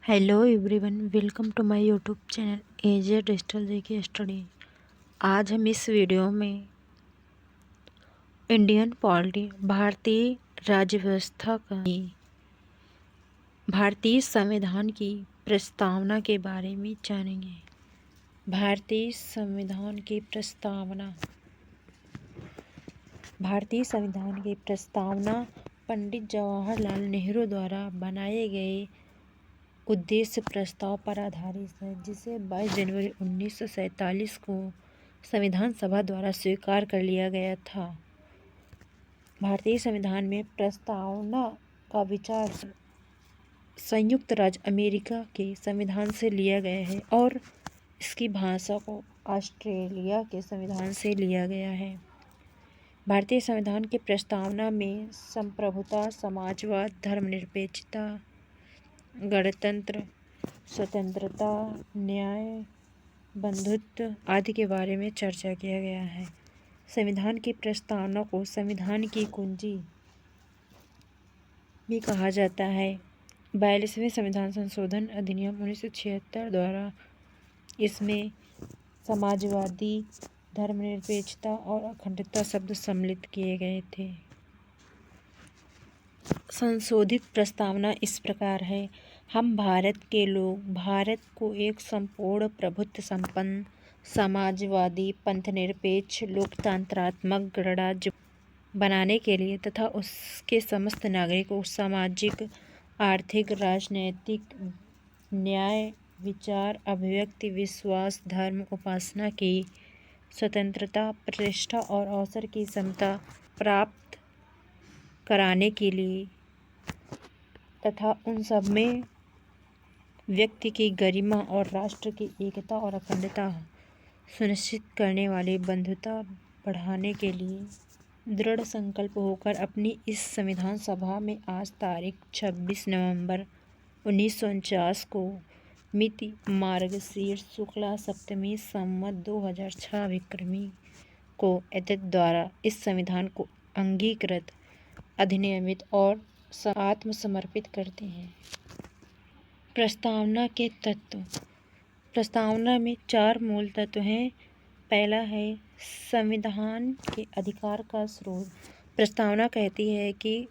Hello everyone, welcome to my YouTube channel AJ digital JK study. आज हम इस video में इंडियन पॉलिटी भारतीय राज्य व्यवस्था का भारतीय संविधान की प्रस्तावना के बारे में जानेंगे। भारतीय संविधान की प्रस्तावना। भारतीय संविधान की प्रस्तावना पंडित जवाहरलाल नेहरू द्वारा बनाए गए उद्देश्य प्रस्ताव पर आधारित है, जिसे 22 जनवरी 1947 को संविधान सभा द्वारा स्वीकार कर लिया गया था। भारतीय संविधान में प्रस्तावना का विचार संयुक्त राज्य अमेरिका के संविधान से लिया गया है और इसकी भाषा को ऑस्ट्रेलिया के संविधान से लिया गया है। भारतीय संविधान की प्रस्तावना में संप्रभुता, समाजवाद, धर्मनिरपेक्षता, गणतंत्र, स्वतंत्रता, न्याय, बंधुत्व आदि के बारे में चर्चा किया गया है। संविधान की प्रस्तावना को संविधान की कुंजी भी कहा जाता है। 42वें संविधान संशोधन अधिनियम 1976 द्वारा इसमें समाजवादी, धर्मनिरपेक्षता और अखंडता शब्द सम्मिलित किए गए थे। संशोधित प्रस्तावना इस प्रकार है। हम भारत के लोग भारत को एक संपूर्ण प्रभुत्व संपन्न, समाजवादी, पंथनिरपेक्ष, लोकतंत्रात्मक गणराज्य बनाने के लिए तथा उसके समस्त नागरिकों को सामाजिक, आर्थिक, राजनैतिक, न्याय, विचार, अभिव्यक्ति, विश्वास, धर्म, उपासना की स्वतंत्रता, प्रतिष्ठा और अवसर की समता प्राप्त कराने के लिए तथा उन सब में व्यक्ति की गरिमा और राष्ट्र की एकता और अखंडता सुनिश्चित करने वाली बंधुता बढ़ाने के लिए दृढ़ संकल्प होकर अपनी इस संविधान सभा में आज तारीख 26 नवंबर 1949 को मिति मार्गशीर्ष शुक्ला सप्तमी संवत 2006 विक्रमी को एतद द्वारा इस संविधान को अंगीकृत, अधिनियमित और आत्मसमर्पित करते हैं। प्रस्तावना के तत्व। प्रस्तावना में 4 मूल तत्व हैं। पहला है संविधान के अधिकार का स्रोत। प्रस्तावना कहती है कि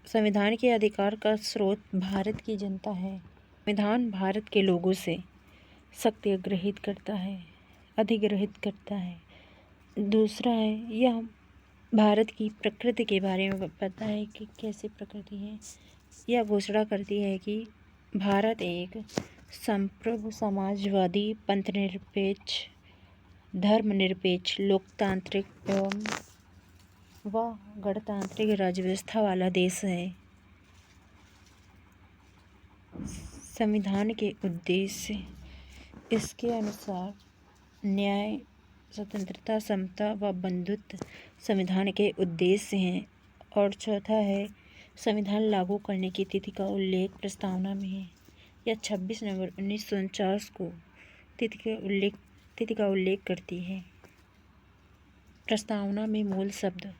संविधान के अधिकार का स्रोत भारत की जनता है। संविधान भारत के लोगों से शक्ति ग्रहित करता है, अधिग्रहित करता है। दूसरा है यह भारत की प्रकृति के बारे में बताता है कि कैसी प्रकृति है। यह घोषणा करती है कि भारत एक संप्रभु, समाजवादी, पंथनिरपेक्ष, धर्मनिरपेक्ष, लोकतांत्रिक एवं व गणतांत्रिक राज्य व्यवस्था वाला देश है। संविधान के उद्देश्य इसके अनुसार न्याय, स्वतंत्रता, समता व बंधुत्व संविधान के उद्देश्य हैं। और चौथा है संविधान लागू करने की तिथि का उल्लेख प्रस्तावना में है। यह 26 नवंबर 1949 को तिथि का उल्लेख करती है। प्रस्तावना में मूल शब्द।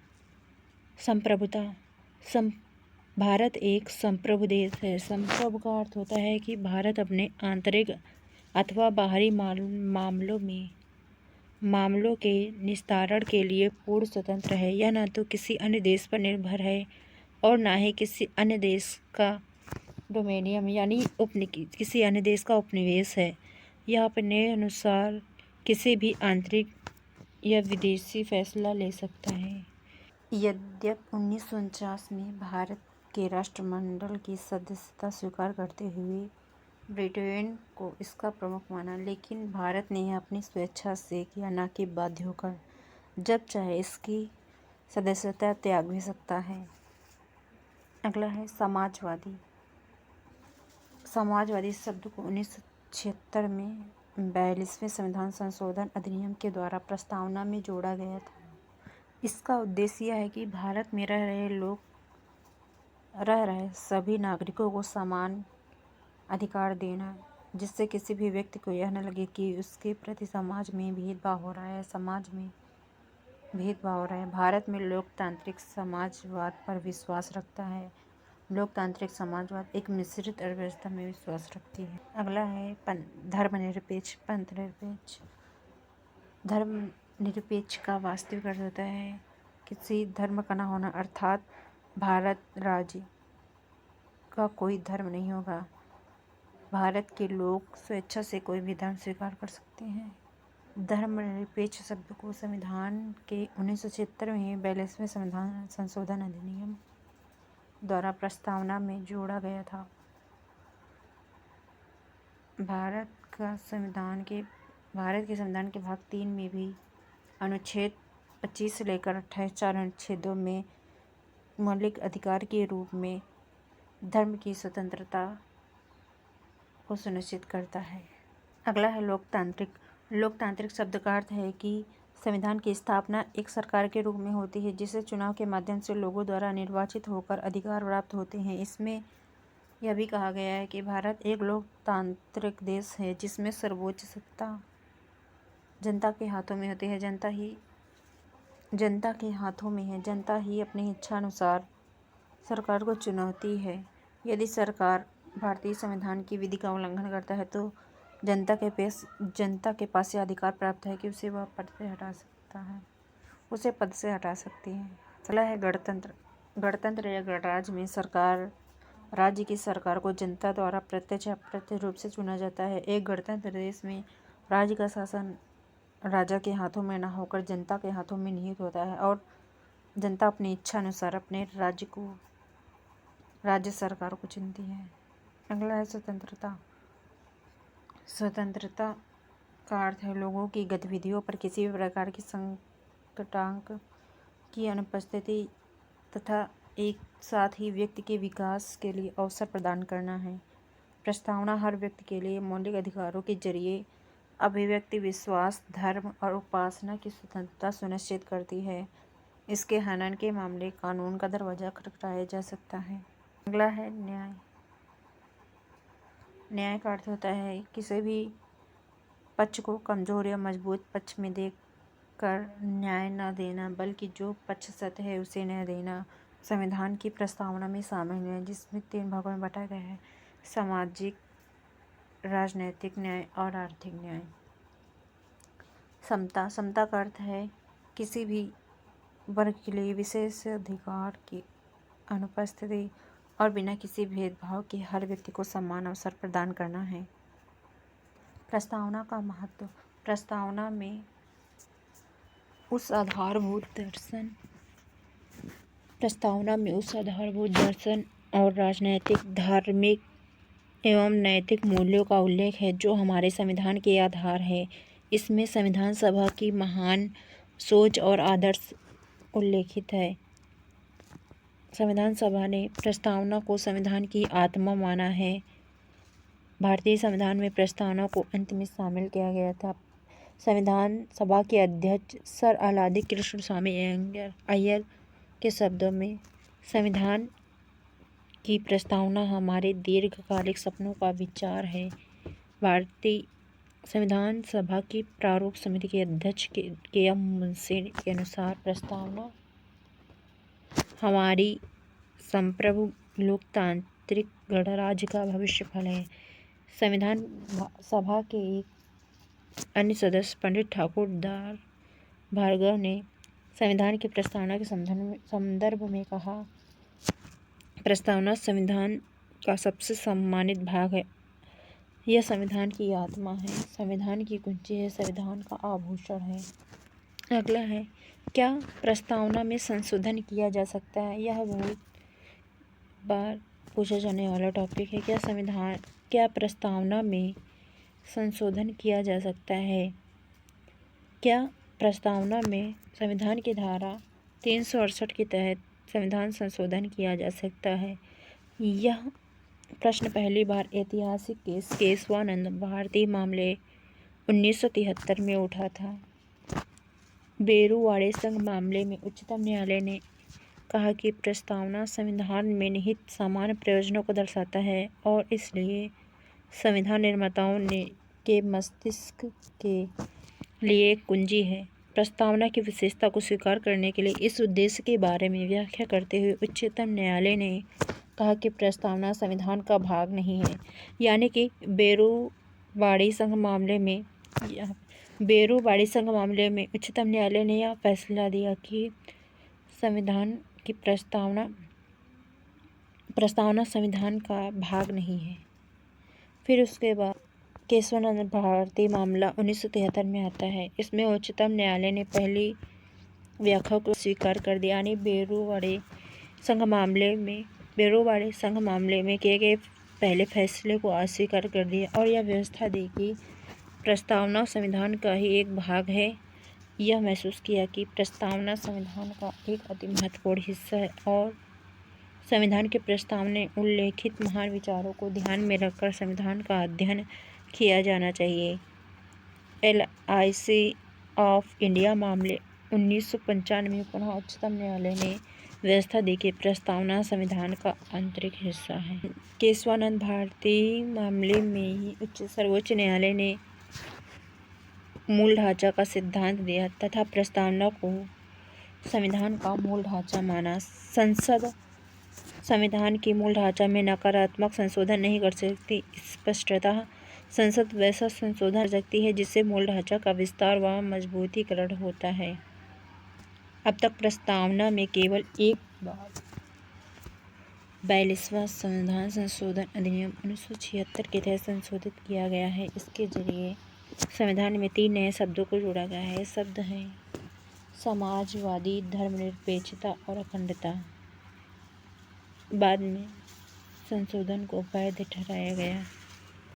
संप्रभुता। भारत एक संप्रभु देश है। संप्रभु का अर्थ होता है कि भारत अपने आंतरिक अथवा बाहरी मामलों के निस्तारण के लिए पूर्ण स्वतंत्र है। यह न तो किसी अन्य देश पर निर्भर है और न ही किसी अन्य देश का डोमेनियम यानी किसी अन्य देश का उपनिवेश है। यह अपने अनुसार किसी भी आंतरिक या विदेशी फैसला ले सकता है। यद्यपि 1949 में भारत के राष्ट्रमंडल की सदस्यता स्वीकार करते हुए ब्रिटेन को इसका प्रमुख माना, लेकिन भारत ने यह अपनी स्वेच्छा से किया, न कि बाध्य होकर। जब चाहे इसकी सदस्यता त्याग भी सकता है। अगला है समाजवादी। समाजवादी शब्द को 1976 में 42वें संविधान संशोधन अधिनियम के द्वारा प्रस्तावना में जोड़ा गया था। इसका उद्देश्य यह है कि भारत में रह रहे सभी नागरिकों को समान अधिकार देना, जिससे किसी भी व्यक्ति को यह न लगे कि उसके प्रति समाज में भेदभाव हो रहा है। भारत में लोकतांत्रिक समाजवाद पर विश्वास रखता है लोकतांत्रिक समाजवाद एक मिश्रित अर्थव्यवस्था में विश्वास रखती है। अगला है धर्मनिरपेक्ष पंथनिरपेक्ष। धर्मनिरपेक्ष का वास्तविक अर्थ होता है किसी धर्म का न होना, अर्थात भारत राज्य का कोई धर्म नहीं होगा। भारत के लोग स्वेच्छा से कोई भी धर्म स्वीकार कर सकते हैं। धर्मनिरपेक्ष शब्द को संविधान के 1976 में 42वें संविधान संशोधन अधिनियम द्वारा प्रस्तावना में जोड़ा गया था। भारत के संविधान के भाग 3 में भी अनुच्छेद 25 से लेकर 28 4 अनुच्छेदों में मौलिक अधिकार के रूप में धर्म की स्वतंत्रता को सुनिश्चित करता है। अगला है लोकतांत्रिक। लोकतांत्रिक शब्द का अर्थ है कि संविधान की स्थापना एक सरकार के रूप में होती है जिसे चुनाव के माध्यम से लोगों द्वारा निर्वाचित होकर अधिकार प्राप्त होते हैं। इसमें यह भी कहा गया है कि भारत एक लोकतांत्रिक देश है जिसमें सर्वोच्च सत्ता जनता के हाथों में होती है। जनता के हाथों में है। जनता ही अपनी इच्छा अनुसार सरकार को चुनती है। यदि सरकार भारतीय संविधान की विधि का उल्लंघन करता है तो जनता के पास यह अधिकार प्राप्त है कि उसे पद से हटा सकती है। अगला है गणतंत्र। गणतंत्र या गणराज्य में राज्य की सरकार को जनता द्वारा प्रत्यक्ष या अप्रत्यक्ष रूप से चुना जाता है। एक गणतंत्र देश में राज्य का शासन राजा के हाथों में न होकर जनता के हाथों में निहित होता है और जनता अपनी इच्छा अनुसार अपने राज्य सरकार को चुनती है। अगला है स्वतंत्रता। स्वतंत्रता का अर्थ है लोगों की गतिविधियों पर किसी भी प्रकार की संकटांक की अनुपस्थिति तथा एक साथ ही व्यक्ति के विकास के लिए अवसर प्रदान करना है। प्रस्तावना हर व्यक्ति के लिए मौलिक अधिकारों के जरिए अभिव्यक्ति, विश्वास, धर्म और उपासना की स्वतंत्रता सुनिश्चित करती है। इसके हनन के मामले कानून का दरवाजा खटखटाया जा सकता है। अगला है न्याय। न्याय का अर्थ होता है किसी भी पक्ष को कमजोर या मजबूत पक्ष में देखकर न्याय न देना, बल्कि जो पक्ष सत्य है उसे न्याय देना। संविधान की प्रस्तावना में शामिल है जिसमें 3 भागों में बांटा गया है: सामाजिक, राजनैतिक न्याय और आर्थिक न्याय। समता। समता का अर्थ है किसी भी वर्ग के लिए विशेष अधिकार की अनुपस्थिति और बिना किसी भेदभाव के हर व्यक्ति को समान अवसर प्रदान करना है। प्रस्तावना का महत्व। प्रस्तावना में उस आधारभूत दर्शन और राजनैतिक, धार्मिक एवं नैतिक मूल्यों का उल्लेख है जो हमारे संविधान के आधार है। इसमें संविधान सभा की महान सोच और आदर्श उल्लेखित है। संविधान सभा ने प्रस्तावना को संविधान की आत्मा माना है। भारतीय संविधान में प्रस्तावना को अंत में शामिल किया गया था। संविधान सभा के अध्यक्ष सर अलादी कृष्णस्वामी अय्यर के शब्दों में, संविधान की प्रस्तावना हमारे दीर्घकालिक सपनों का विचार है। भारतीय संविधान सभा की प्रारूप समिति के अध्यक्ष के एम मुंशी के अनुसार प्रस्तावना हमारी संप्रभु लोकतांत्रिक गणराज्य का भविष्य फल है। संविधान सभा के एक अन्य सदस्य पंडित ठाकुर दार भार्गव ने संविधान की प्रस्तावना के संदर्भ में कहा, प्रस्तावना संविधान का सबसे सम्मानित भाग है। यह संविधान की आत्मा है, संविधान की कुंजी है, संविधान का आभूषण है। अगला है, क्या प्रस्तावना में संशोधन किया जा सकता है? यह बहुत बार पूछा जाने वाला टॉपिक है। क्या प्रस्तावना में संशोधन किया जा सकता है? क्या प्रस्तावना में संविधान की धारा 368 के तहत संविधान संशोधन किया जा सकता है? यह प्रश्न पहली बार ऐतिहासिक केस केशवानंद भारतीय मामले 1973 में उठा था। बेरुवाड़े संघ मामले में उच्चतम न्यायालय ने कहा कि प्रस्तावना संविधान में निहित सामान्य प्रयोजनों को दर्शाता है और इसलिए संविधान निर्माताओं के मस्तिष्क के लिए एक कुंजी है। प्रस्तावना की विशेषता को स्वीकार करने के लिए इस उद्देश्य के बारे में व्याख्या करते हुए उच्चतम न्यायालय ने कहा कि प्रस्तावना संविधान का भाग नहीं है। यानी कि बेरूवाड़ी संघ मामले में उच्चतम न्यायालय ने यह फैसला दिया कि संविधान की प्रस्तावना संविधान का भाग नहीं है। फिर उसके बाद केशवानंद भारती मामला 1973 में आता है। इसमें उच्चतम न्यायालय ने पहली व्याख्या को स्वीकार कर दिया, यानी बेरूवाड़ी संघ मामले में किए गए पहले फैसले को अस्वीकार कर दिया और यह व्यवस्था दी कि प्रस्तावना संविधान का ही एक भाग है। यह महसूस किया कि प्रस्तावना संविधान का एक अति महत्वपूर्ण हिस्सा है और संविधान के प्रस्तावना में उल्लेखित महान विचारों को ध्यान में रखकर संविधान का अध्ययन किया जाना चाहिए। LIC ऑफ इंडिया मामले 1995 में पुनः उच्चतम न्यायालय ने व्यवस्था दी कि प्रस्तावना संविधान का आंतरिक हिस्सा है। केशवानंद भारती मामले में ही सर्वोच्च न्यायालय ने मूल ढांचा का सिद्धांत दिया तथा प्रस्तावना को संविधान का मूल ढांचा माना। संसद संविधान के मूल ढांचा में नकारात्मक संशोधन नहीं कर सकती। स्पष्टतः संसद वैसा संशोधन कर सकती है जिससे मूल ढांचा का विस्तार व मजबूतीकरण होता है। अब तक प्रस्तावना में केवल एक बार 42वां संविधान संशोधन अधिनियम 1976 के तहत संशोधित किया गया है। इसके जरिए संविधान में 3 नए शब्दों को जोड़ा गया है। शब्द हैं समाजवादी, धर्मनिरपेक्षता और अखंडता। बाद में संशोधन को वैध ठहराया गया।